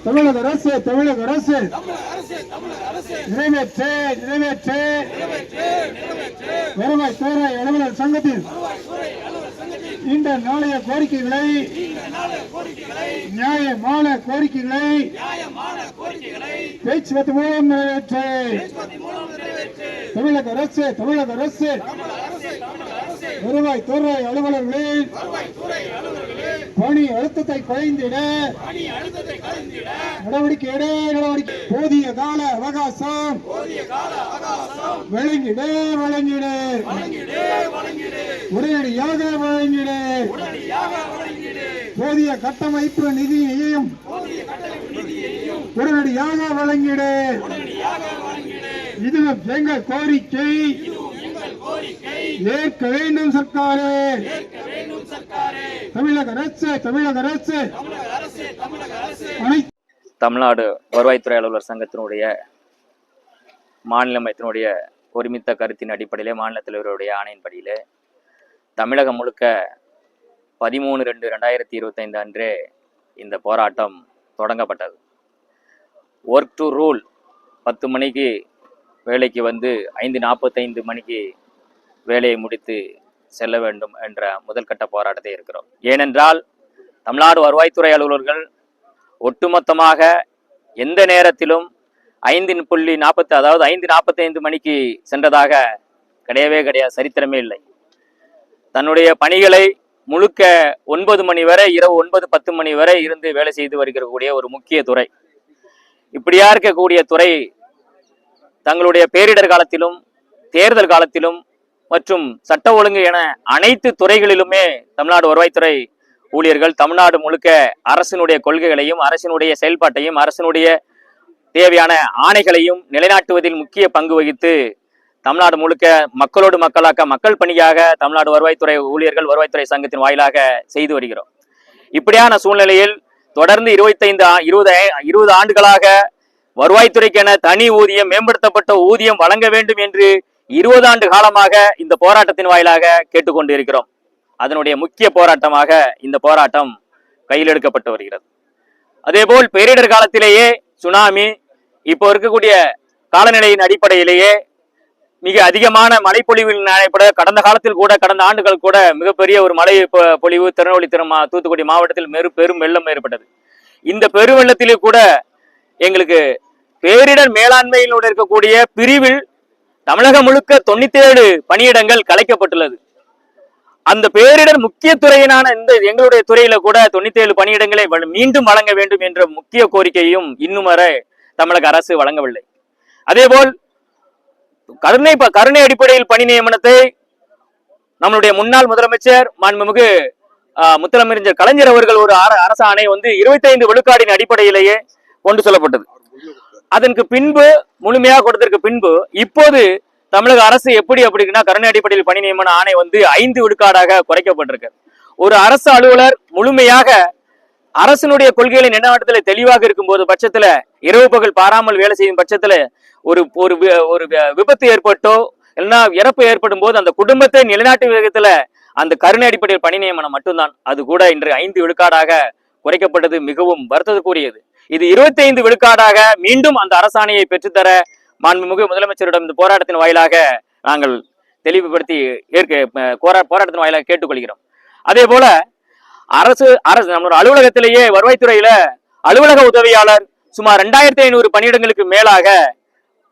தமிழக அரசு நிறைவேற்று வருவாய்த்துறை அலுவலர் சங்கத்தில் இந்த நாளைய கோரிக்கைகளை நியாயமான கோரிக்கைகளை பேச்சுவார்த்தை மூலம் நிறைவேற்று தமிழக அரசு வருவாய்த்துறை அலுவலர்களின் பணி அழுத்தத்தை குறைந்திட நடவடிக்கை போதிய கால அவகாசம் வழங்கிடு உடனடியாக வழங்கிடு போதிய கட்டமைப்பு நிதியையும் உடனடியாக வழங்கிடு இது எங்கள் கோரிக்கை ஏற்க வேண்டும் சர்க்காரே தமிழக அரசு தமிழ்நாடு வருவாய்த்துறை அலுவலர் சங்கத்தினுடைய மாநில மையத்தினுடைய ஒருமித்த கருத்தின் அடிப்படையிலே மாநில தலைவருடைய ஆணையின்படியிலே தமிழகம் முழுக்க 13/2/2025 அன்றே இந்த போராட்டம் தொடங்கப்பட்டது. ஒர்க் டு ரூல் 10 மணிக்கு வேலைக்கு வந்து 5:45 மணிக்கு வேலையை முடித்து செல்ல வேண்டும் என்ற முதல் கட்ட போராட்டத்தை இருக்கிறோம். ஏனென்றால் தமிழ்நாடு வருவாய்த்துறை அலுவலர்கள் ஒட்டுமொத்தமாக எந்த நேரத்திலும் 5:45 மணிக்கு சென்றதாக கிடையவே சரித்திரமே இல்லை. தன்னுடைய பணிகளை முழுக்க 9 மணி வரை, இரவு 9-10 மணி வரை இருந்து வேலை செய்து வருகிறக்கூடிய ஒரு முக்கிய துறை. இப்படியா இருக்கக்கூடிய துறை தங்களுடைய பேரிடர் காலத்திலும் தேர்தல் காலத்திலும் மற்றும் சட்ட ஒழுங்கு என அனைத்து துறைகளிலுமே தமிழ்நாடு வருவாய்த்துறை ஊழியர்கள் தமிழ்நாடு முழுக்க அரசினுடைய கொள்கைகளையும் அரசினுடைய செயல்பாட்டையும் அரசினுடைய தேவையான ஆணைகளையும் நிலைநாட்டுவதில் முக்கிய பங்கு வகித்து தமிழ்நாடு முழுக்க மக்களோடு மக்களாக மக்கள் பணியாக தமிழ்நாடு வருவாய்த்துறை ஊழியர்கள் வருவாய்த்துறை சங்கத்தின் வாயிலாக செய்து வருகிறோம். இப்படியான சூழ்நிலையில் தொடர்ந்து 20 ஆண்டுகளாக வருவாய்த்துறைக்கென தனி ஊதியம், மேம்படுத்தப்பட்ட ஊதியம் வழங்க வேண்டும் என்று 20 ஆண்டு காலமாக இந்த போராட்டத்தின் வாயிலாக கேட்டுக்கொண்டு இருக்கிறோம். அதனுடைய முக்கிய போராட்டமாக இந்த போராட்டம் கையில் எடுக்கப்பட்டு வருகிறது. அதேபோல் பேரிடர் காலத்திலேயே சுனாமி, இப்போ இருக்கக்கூடிய காலநிலையின் அடிப்படையிலேயே மிக அதிகமான மழைப்பொழிவின் அடிப்பட கடந்த ஆண்டுகள் கூட மிகப்பெரிய ஒரு மழை பொழிவு திருநெல்வேலி தூத்துக்குடி மாவட்டத்தில் பெரும் வெள்ளம் ஏற்பட்டது. இந்த பெருவெள்ளத்திலே கூட எங்களுக்கு பேரிடர் மேலாண்மையினோடு இருக்கக்கூடிய பிரிவில் தமிழகம் முழுக்க 97 பணியிடங்கள் கலைக்கப்பட்டுள்ளது. அந்த பேரிடர் முக்கிய துறையினான இந்த எங்களுடைய துறையில கூட 97 பணியிடங்களை மீண்டும் வழங்க வேண்டும் என்ற முக்கிய கோரிக்கையும் இன்னும் வரை தமிழக அரசு வழங்கவில்லை. அதேபோல் கருணை அடிப்படையில் பணி நியமனத்தை நம்மளுடைய முன்னாள் முதலமைச்சர் மாண்புமிகு முத்தமிழறிஞர் கலைஞர் அவர்கள் ஒரு அரசு ஆணை 25 விழுக்காடின் அடிப்படையிலேயே கொண்டு செல்லப்பட்டது. அதற்கு பின்பு முழுமையாக கொடுத்ததற்கு பின்பு இப்போது தமிழக அரசு அப்படின்னா கருணை அடிப்படையில் பணி நியமன ஆணை 5 விழுக்காடாக குறைக்கப்பட்டிருக்கு. ஒரு அரசு அலுவலர் முழுமையாக அரசினுடைய கொள்கைகளை நிலைநாட்டுதல் தெளிவாக இருக்கும் போது பட்சத்துல இரவு பகல் பாராமல் வேலை செய்யும் பட்சத்துல ஒரு விபத்து ஏற்பட்டோ இல்லைன்னா இறப்பு ஏற்படும் போது அந்த குடும்பத்தை நிலைநாட்டு விதத்துல அந்த கருணை அடிப்படையில் பணி நியமனம் மட்டும்தான். அது கூட இன்று 5 விழுக்காடாக குறைக்கப்பட்டது மிகவும் வருத்தத்துக்குரியது. இது 25 விழுக்காடாக மீண்டும் அந்த அரசாணையை பெற்றுத்தர மாண்புமிகு முதலமைச்சரிடம் இந்த போராட்டத்தின் வாயிலாக நாங்கள் தெளிவுபடுத்தி போராட்டத்தின் வாயிலாக கேட்டுக்கொள்கிறோம். அதே போல அரசு நம்மளோட அலுவலகத்திலேயே வருவாய்த்துறையில அலுவலக உதவியாளர் சுமார் 2500 பணியிடங்களுக்கு மேலாக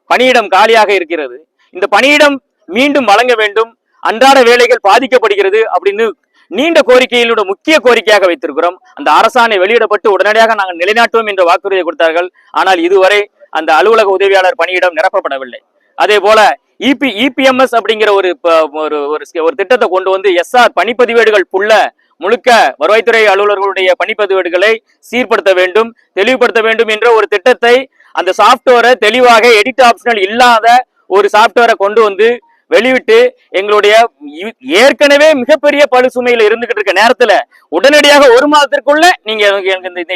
பணியிடம் காலியாக இருக்கிறது. இந்த பணியிடம் மீண்டும் வழங்க வேண்டும், அன்றாட வேலைகள் பாதிக்கப்படுகிறது அப்படின்னு நீண்ட கோரிக்கையிலோட முக்கிய கோரிக்கையாக வைத்திருக்கிறோம். அந்த அரசாணை வெளியிடப்பட்டு உடனடியாக நாங்கள் நிலைநாட்டுவோம் என்ற வாக்குறுதியை கொடுத்தார்கள். ஆனால் இதுவரை அந்த அலுவலக உதவியாளர் பணியிடம் நிரப்பப்படவில்லை. அதே போல இபிஎம்எஸ் அப்படிங்கிற ஒரு திட்டத்தை கொண்டு வந்து எஸ்ஆர் பணிப்பதிவேடுகள் முழுக்க வருவாய்த்துறை அலுவலர்களுடைய பணிப்பதிவேடுகளை சீர்படுத்த வேண்டும், தெளிவுபடுத்த வேண்டும் என்ற ஒரு திட்டத்தை, அந்த சாப்ட்வேரை தெளிவாக எடிட் ஆப்ஷனல் இல்லாத ஒரு சாப்ட்வேரை கொண்டு வந்து வெளியிட்டு எங்களுடைய ஏற்கனவே மிகப்பெரிய பழு சுமையில இருந்துகிட்டு இருக்க நேரத்துல உடனடியாக 1 மாதத்திற்குள்ள நீங்க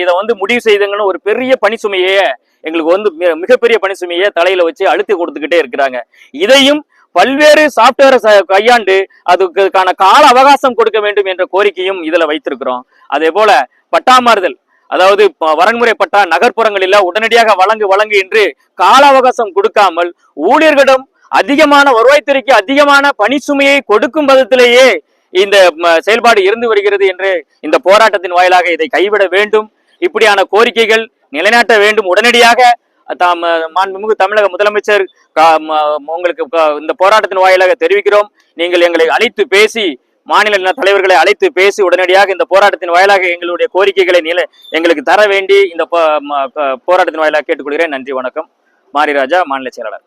இதை முடிவு செய்துங்கன்னு ஒரு பெரிய பணி சுமையை எங்களுக்கு மிகப்பெரிய பணி சுமையை தலையில வச்சு அழுத்தி கொடுத்துக்கிட்டே இருக்கிறாங்க. இதையும் பல்வேறு சாப்ட்வேரை கையாண்டு அதுக்கான கால அவகாசம் கொடுக்க வேண்டும் என்ற கோரிக்கையும் இதுல வைத்திருக்கிறோம். அதே போல பட்டாமாறுதல் அதாவது வரன்முறை பட்டா நகர்ப்புறங்களில் உடனடியாக வழங்கு என்று கால அவகாசம் கொடுக்காமல் ஊழியர்களிடம் அதிகமான வருவாய்த்துறைக்கு அதிகமான பணி சுமையை கொடுக்கும் பதத்திலேயே இந்த செயல்பாடு இருந்து வருகிறது என்று இந்த போராட்டத்தின் வாயிலாக இதை கைவிட வேண்டும். இப்படியான கோரிக்கைகள் நிலைநாட்ட வேண்டும். உடனடியாக மாண்புமிகு தமிழக முதலமைச்சர் உங்களுக்கு இந்த போராட்டத்தின் வாயிலாக தெரிவிக்கிறோம். நீங்கள் எங்களை அழைத்து பேசி, மாநில தலைவர்களை அழைத்து பேசி உடனடியாக இந்த போராட்டத்தின் வாயிலாக எங்களுடைய கோரிக்கைகளை எங்களுக்கு தர வேண்டி இந்த போராட்டத்தின் வாயிலாக கேட்டுக்கொள்கிறேன். நன்றி, வணக்கம். மாரிராஜா, மாநில செயலாளர்.